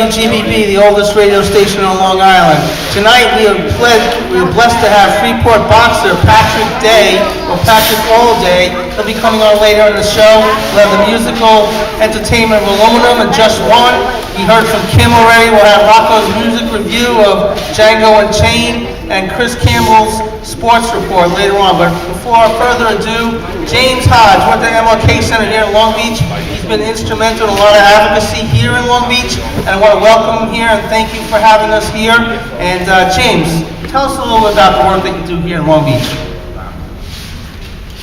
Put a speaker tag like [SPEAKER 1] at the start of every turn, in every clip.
[SPEAKER 1] WGBB, the oldest radio station on Long Island. Tonight we are blessed to have Freeport boxer Patrick Day, or Patrick All Day. He'll be coming on later in the show. We'll have the musical entertainment Aluminum and Just One. We heard from Kim already. We'll have Rocco's music review of Django Unchained and Chris Campbell's sports report later on. But before further ado, James Hodge, we're at the MLK Center here in Long Beach. He's been instrumental in a lot of advocacy here in Long Beach, and I want to welcome him here and thank you for having us here. And James, tell us a little about the work that you do here in Long Beach.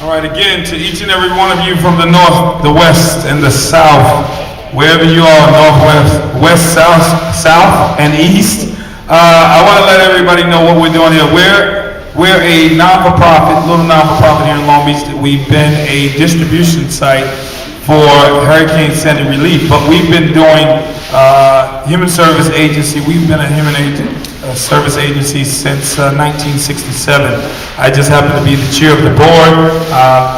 [SPEAKER 2] All right, again, to each and every one of you from the north, the west, and the south, wherever you are, northwest, west, south, and east, I want to let everybody know what we're doing here. We're a non-for-profit, little non-for-profit here in Long Beach. We've been a distribution site for Hurricane Sandy relief, but we've been doing human service agency. We've been a human service agency since 1967. I just happen to be the chair of the board.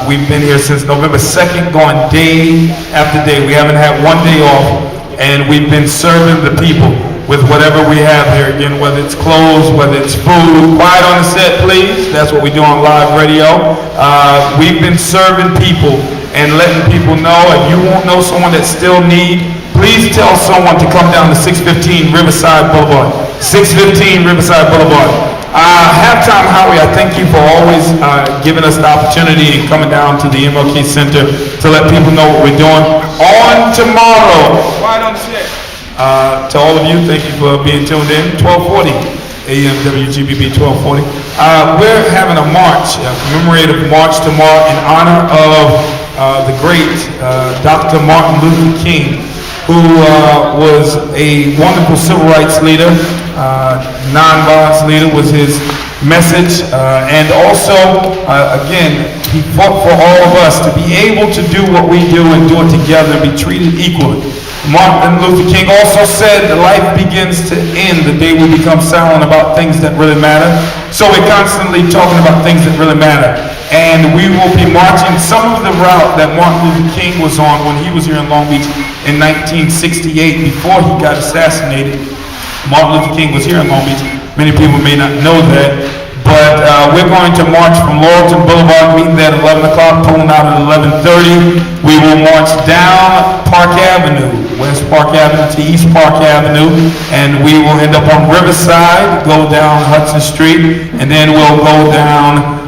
[SPEAKER 2] We've been here since November 2nd, going day after day. We haven't had one day off, and we've been serving the people with whatever we have here. Again, whether it's clothes, whether it's food. Quiet on the set, please. That's what we do on live radio. We've been serving people and letting people know. If you won't know someone that still need, please tell someone to come down to 615 Riverside Boulevard. 615 Riverside Boulevard. Halftime Howie, I thank you for always giving us the opportunity and coming down to the MLK Center to let people know what we're doing. On tomorrow, quiet on the set. To all of you, thank you for being tuned in. 1240 AM WGBB 1240. We're having a march, a commemorative march tomorrow in honor of the great Dr. Martin Luther King, who was a wonderful civil rights leader. Non-violence leader was his message, and also, again, he fought for all of us to be able to do what we do and do it together and be treated equally. Martin Luther King also said that life begins to end the day we become silent about things that really matter. So we're constantly talking about things that really matter. And we will be marching some of the route that Martin Luther King was on when he was here in Long Beach in 1968, before he got assassinated. Martin Luther King was here in Long Beach. Many people may not know that. But we're going to march from Laurelton Boulevard, meeting there at 11 o'clock, pulling out at 11:30. We will march down Park Avenue, West Park Avenue to East Park Avenue, and we will end up on Riverside, go down Hudson Street, and then we'll go down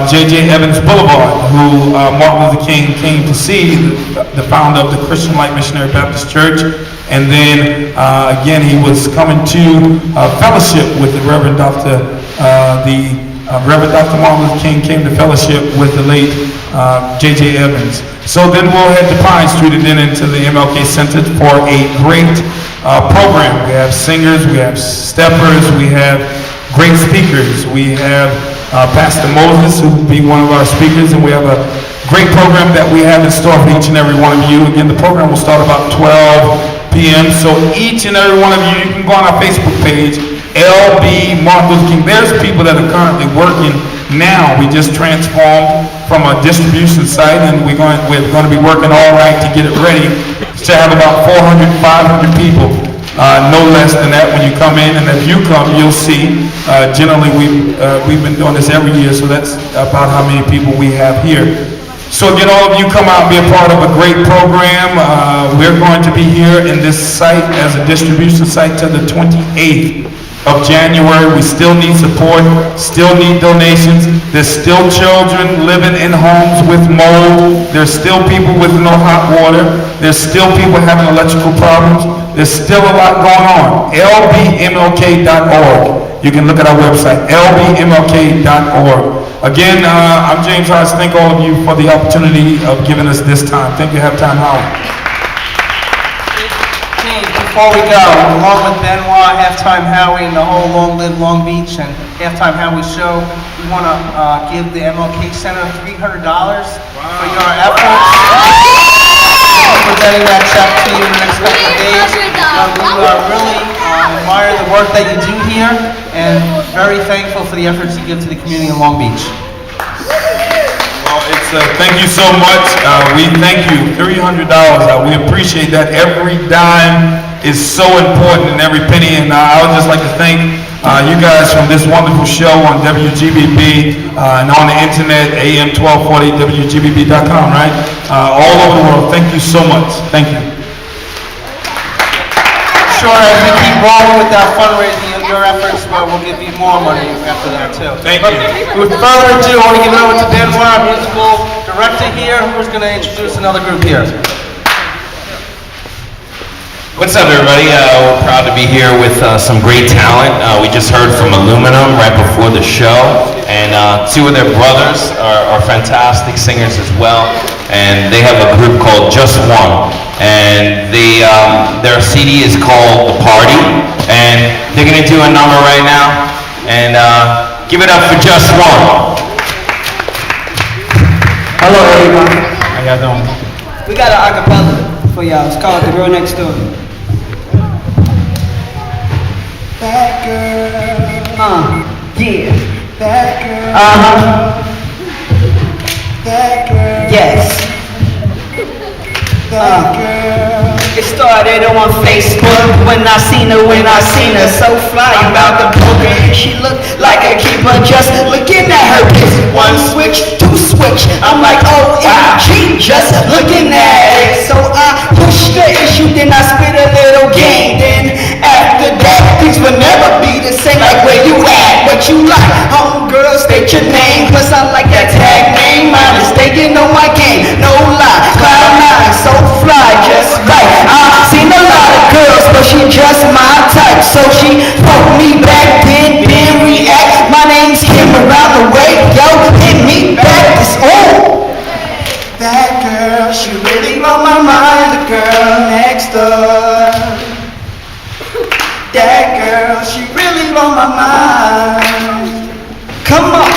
[SPEAKER 2] J.J. Evans Boulevard, who Martin Luther King came to see, the founder of the Christian Light Missionary Baptist Church. And then, again, he was coming to fellowship with the Reverend Dr. Reverend Dr. Martin Luther King came to fellowship with the late J.J. Evans. So then we'll head to Pine Street and then into the MLK Center for a great program. We have singers, we have steppers, we have great speakers. We have Pastor Moses, who will be one of our speakers, and we have a great program that we have in store for each and every one of you. Again, the program will start about 12 p.m. So each and every one of you, you can go on our Facebook page, LB Martin Luther King. There's people that are currently working now. We just transformed from a distribution site, and we're going to be working all night to get it ready to have about 400, 500 people, no less than that when you come in. And if you come, you'll see. Generally, we've been doing this every year, so that's about how many people we have here. So again, all of you come out and be a part of a great program. We're going to be here in this site as a distribution site till the 28th of January. We still need support, still need donations. There's still children living in homes with mold. There's still people with no hot water. There's still people having electrical problems. There's still a lot going on. lbmlk.org. You can look at our website, lbmlk.org. Again, I'm James Hodge. Thank all of you for the opportunity of giving us this time. Thank you, Halftime Howie.
[SPEAKER 1] Before we go, along with Benoit, Halftime Howie, and the whole Long Live Long Beach and Halftime Howie show, we want to give the MLK Center $300 for your efforts. We're getting that check to you in the next couple of days. We really admire the work that you do here, and very thankful for the efforts you give to the community in Long Beach.
[SPEAKER 2] Well, thank you so much. We thank you. $300. We appreciate that. Every dime is so important in every penny, and I would just like to thank you guys from this wonderful show on WGBB and on the internet, AM 1240, WGBB.com, right? All over the world. Thank you so much. Thank you.
[SPEAKER 1] Sure, as we keep rolling with that fundraising and your efforts, we'll give you more money after that too.
[SPEAKER 2] Thank you.
[SPEAKER 1] With further ado, I want to give it over to Benoit, our musical director here, who's going to introduce another group here.
[SPEAKER 3] What's up, everybody? We're proud to be here with some great talent. We just heard from Aluminum right before the show, and two of their brothers are fantastic singers as well, and they have a group called Just One, and their CD is called The Party, and they're going to do a number right now, and give it up for Just One.
[SPEAKER 4] Hello, everyone.
[SPEAKER 2] How y'all doing?
[SPEAKER 4] We got an acapella for y'all. It's called The Girl Next Door. That girl. Yeah. That girl. That girl. Yes. That girl. It started on Facebook when I seen her so fly about the poker, and she looked like a keeper just looking at her kids. One switch, two switch, I'm like OMG, just looking at it. So I pushed the issue, then I spit a little game. Then after that, things will never be the same. Like where you at, what you like, homegirl, state your name. Plus I like that tag name, my mistaken on my game, no lie. Cloud 9, so fly, just right. I've seen a lot of girls, but she just my type. So she poked me back, then react. My name's Kim around the way, yo, hit me back, this old. That girl, she really on my mind, the girl next door. That girl, she really on my mind. Come on,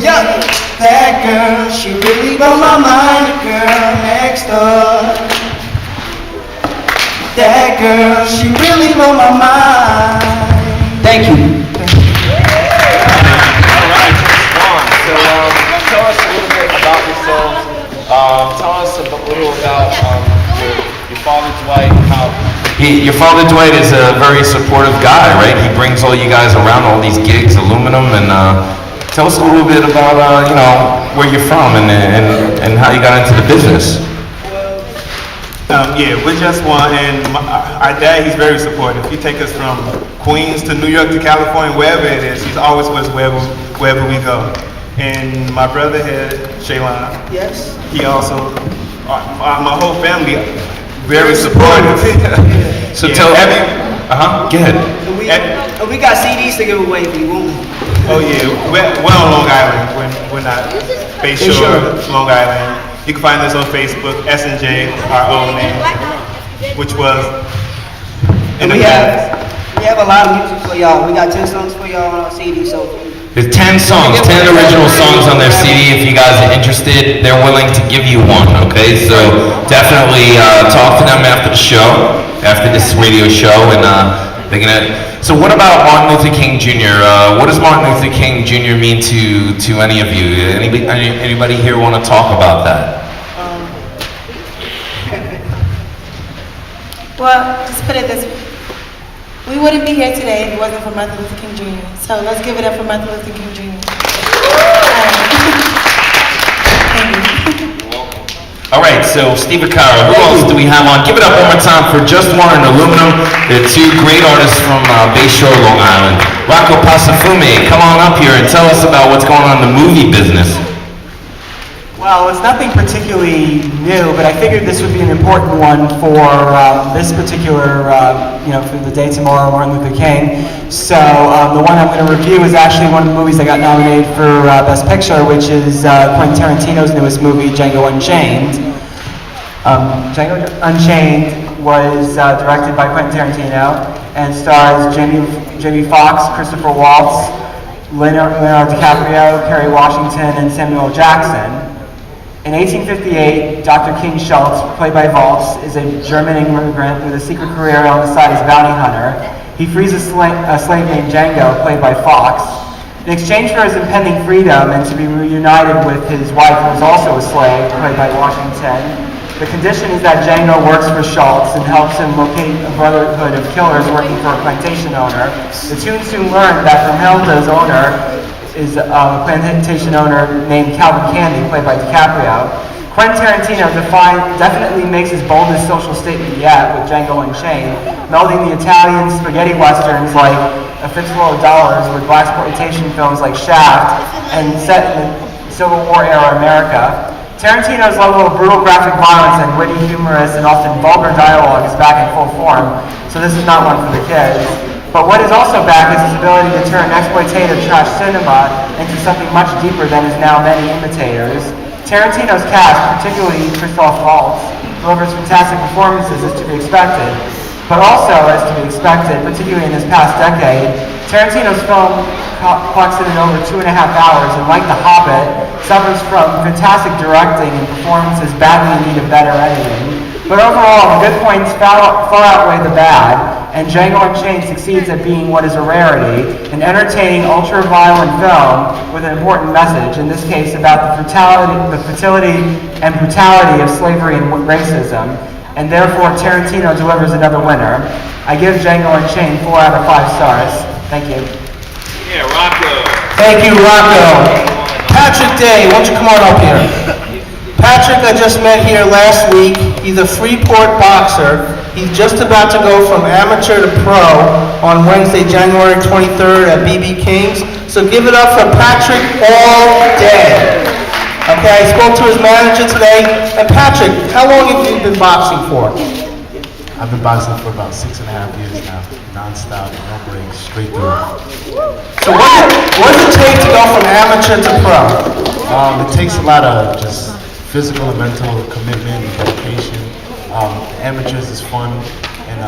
[SPEAKER 4] yeah. That girl, she really on my mind, the girl next door. That girl, she really on my mind. Thank you.
[SPEAKER 3] All right, so tell us a little bit about yourselves. Tell us a little about your father Dwight. Your father Dwight is a very supportive guy, right? He brings all you guys around all these gigs, Aluminum, and tell us a little bit about where you're from and how you got into the business.
[SPEAKER 5] Yeah, we're Just One, and our dad, he's very supportive. He takes us from Queens to New York to California, wherever it is. He's always with us wherever we go. And my brother here, Shaylon,
[SPEAKER 4] Yes.
[SPEAKER 5] he also, my whole family, very supportive.
[SPEAKER 3] So
[SPEAKER 5] Yeah,
[SPEAKER 3] tell
[SPEAKER 5] every-
[SPEAKER 3] Go ahead.
[SPEAKER 4] We got CDs to give away if you want.
[SPEAKER 5] Oh yeah, we're on Long Island. We're not Bayshore, Long Island. You can find us on Facebook, S&J, our old name, which was in the past.
[SPEAKER 4] We have a lot of music for y'all. We got 10 songs for y'all on our CD, so.
[SPEAKER 3] There's 10 songs, 10 original songs on their CD. If you guys are interested, they're willing to give you one, okay? So definitely talk to them after the show, after this radio show, and they're gonna... So what about Martin Luther King Jr.? What does Martin Luther King Jr. mean to any of you? Anybody here want to talk about that?
[SPEAKER 6] Well, just put it this way. We wouldn't be here today if it wasn't for Martin Luther King Jr. So let's give it up for Martin Luther King Jr. Thank you.
[SPEAKER 3] All right, so Steve Acara, who else do we have on? Give it up one more time for Just One and Aluminum. They're two great artists from Bayshore, Long Island. Rocco Pasafume, come on up here and tell us about what's going on in the movie business.
[SPEAKER 7] Well, it's nothing particularly new, but I figured this would be an important one for this particular, for the day tomorrow, Martin Luther King. So the one I'm going to review is actually one of the movies that got nominated for Best Picture, which is Quentin Tarantino's newest movie, Django Unchained. Django Unchained was directed by Quentin Tarantino and stars Jamie Foxx, Christopher Waltz, Leonardo DiCaprio, Kerry Washington, and Samuel L. Jackson. In 1858, Dr. King Schultz, played by Waltz, is a German immigrant with a secret career on the side as a bounty hunter. He frees a slave named Django, played by Fox. In exchange for his impending freedom and to be reunited with his wife, who is also a slave, played by Washington, The condition is that Django works for Schultz and helps him locate a brotherhood of killers working for a plantation owner. The two soon learn that Romilda's owner is a plantation owner named Calvin Candy, played by DiCaprio. Quentin Tarantino definitely makes his boldest social statement yet with Django Unchained, melding the Italian spaghetti westerns like A Fistful of Dollars with blaxploitation films like Shaft and set in the Civil War era America. Tarantino's level of brutal graphic violence and witty, humorous, and often vulgar dialogue is back in full form, so this is not one for the kids. But what is also back is his ability to turn exploitative trash cinema into something much deeper than his now many imitators. Tarantino's cast, particularly Christoph Waltz, delivers fantastic performances as to be expected. But also, as to be expected, particularly in this past decade, Tarantino's film clocks in over 2.5 hours, and like The Hobbit, suffers from fantastic directing and performances badly in need of better editing. But overall, the good points far outweigh the bad, and Django Unchained succeeds at being what is a rarity, an entertaining, ultra-violent film with an important message, in this case about the fertility and brutality of slavery and racism, and therefore Tarantino delivers another winner. I give Django Unchained 4 out of 5 stars. Thank you.
[SPEAKER 3] Yeah, Rocco.
[SPEAKER 1] Thank you, Rocco. Patrick Day, why don't you come on up here? Patrick, I just met here last week. He's a Freeport boxer. He's just about to go from amateur to pro on Wednesday, January 23rd at BB King's. So give it up for Patrick all day. Okay, I spoke to his manager today. And Patrick, how long have you been boxing for?
[SPEAKER 8] I've been boxing for about 6.5 years now, non-stop, no breaks, straight through.
[SPEAKER 1] So what does it take to go from amateur to pro?
[SPEAKER 8] It takes a lot of just physical and mental commitment and dedication. Amateurs is fun, and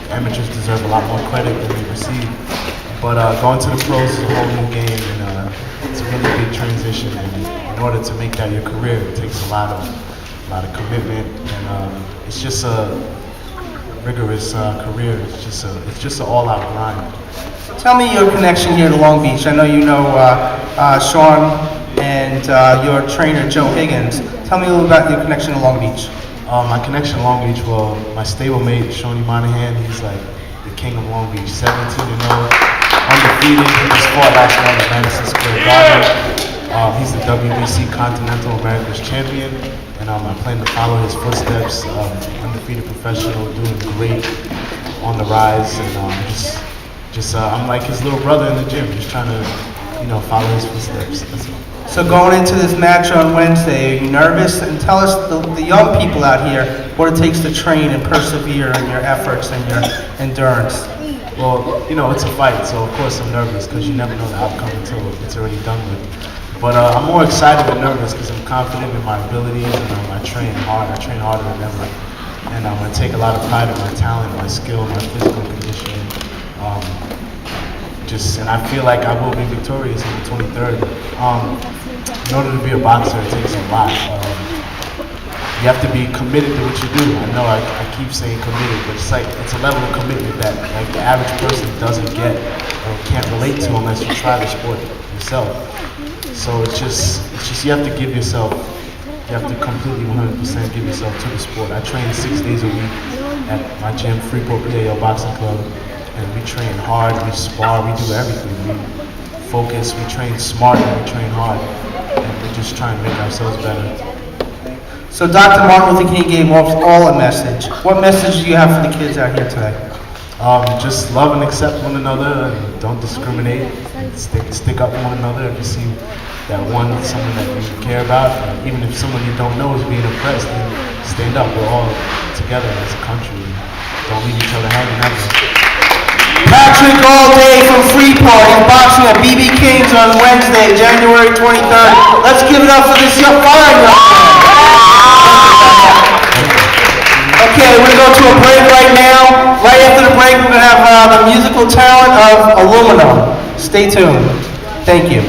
[SPEAKER 8] amateurs deserve a lot more credit than they receive. But going to the pros is a whole new game, and it's a really big transition. And in order to make that your career, it takes a lot of commitment, and it's just a rigorous career. It's just an all-out grind.
[SPEAKER 1] Tell me your connection here to Long Beach. I know you know Sean and your trainer Joe Higgins. Tell me a little about your connection to Long Beach.
[SPEAKER 8] My connection to Long Beach, well, my stablemate, Shawnee Monahan, he's like the king of Long Beach, 17-0, undefeated. He just fought last night at Madison Square Garden. He's the WBC Continental America's champion, and I plan to follow his footsteps. Undefeated professional, doing great on the rise, and I'm like his little brother in the gym, just trying to, follow his footsteps. That's all.
[SPEAKER 1] So going into this match on Wednesday, are you nervous? And tell us, the young people out here, what it takes to train and persevere in your efforts and your endurance.
[SPEAKER 8] Well, it's a fight, so of course I'm nervous because you never know the outcome until it's already done with. But I'm more excited than nervous because I'm confident in my abilities, and I train hard. I train harder than ever. And I take a lot of pride in my talent, my skill, my physical conditioning. And I feel like I will be victorious on the 23rd. In order to be a boxer, it takes a lot. You have to be committed to what you do. I know I keep saying committed, but it's a level of commitment that the average person doesn't get or can't relate to unless you try the sport yourself. So it's just you have to give yourself. You have to completely 100% give yourself to the sport. I train 6 days a week at my gym, Freeport PAL Boxing Club. And we train hard, we spar, we do everything. We focus, we train smart, and we train hard. And we just try and make ourselves better.
[SPEAKER 1] So Dr. Martin Luther King gave all a message. What message do you have for the kids out here today?
[SPEAKER 8] Just love and accept one another, and don't discriminate. And stick up for one another if you see that someone that you care about. Even if someone you don't know is being oppressed, then stand up. We're all together as a country. Don't leave each other hanging ever.
[SPEAKER 1] Patrick all day from Freeport. He's boxing at BB King's on Wednesday, January 23rd. Let's give it up for this young man. Okay, we're going to go to a break right now. Right after the break, we're going to have the musical talent of Aluminum. Stay tuned. Thank you.